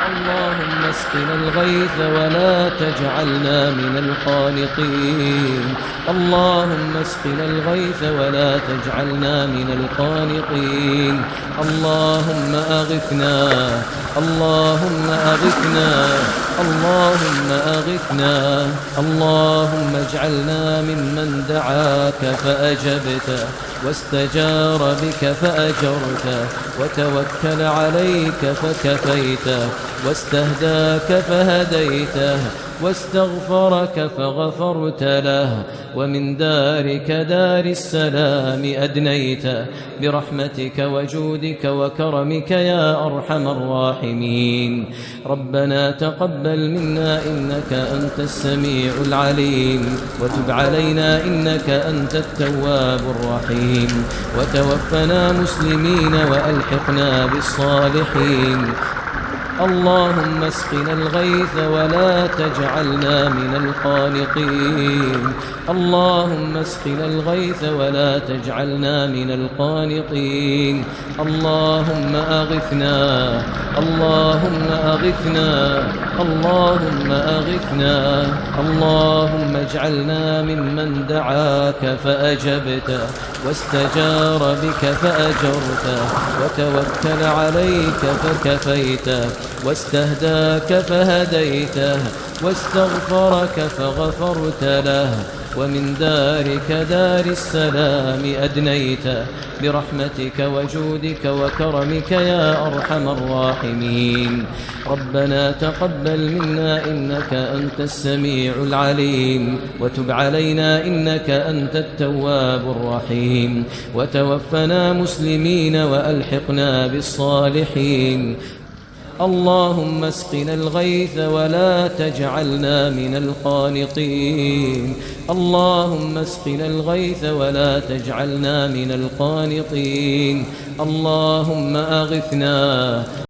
اللهم اسقنا الغيث ولا تجعلنا من القانطين. اللهم اسقنا الغيث ولا تجعلنا من القانطين. اللهم أغثنا، اللهم أغثنا، اللهم أغثنا. اللهم اجعلنا ممن دعاك فأجبته، واستجار بك فأجرته، وتوكل عليك فكفيته، واستهداك فهديته، واستغفرك فغفرت له، ومن دارك دار السلام أدنيته، برحمتك وجودك وكرمك يا أرحم الراحمين. ربنا تقبل منا إنك أنت السميع العليم، وتب علينا إنك أنت التواب الرحيم، وتوفنا مسلمين وألحقنا بالصالحين. اللهم اسقنا الغيث ولا تجعلنا من القانطين. اللهم اسقنا الغيث ولا تجعلنا من القانطين. اللهم أغثنا، اللهم أغثنا، اللهم أغثنا. اللهم اجعلنا ممن دعاك فأجبته، واستجار بك فأجرته، وتوكل عليك فكفيته، واستهداك فهديته، واستغفرك فغفرت له، ومن دارك دار السلام أدنيته، برحمتك وجودك وكرمك يا أرحم الراحمين. ربنا تقبل منا إنك أنت السميع العليم، وتب علينا إنك أنت التواب الرحيم، وتوفنا مسلمين وألحقنا بالصالحين. اللهم اسقنا الغيث ولا تجعلنا من القانطين. اللهم اسقنا الغيث ولا تجعلنا من القانطين. اللهم أغثنا.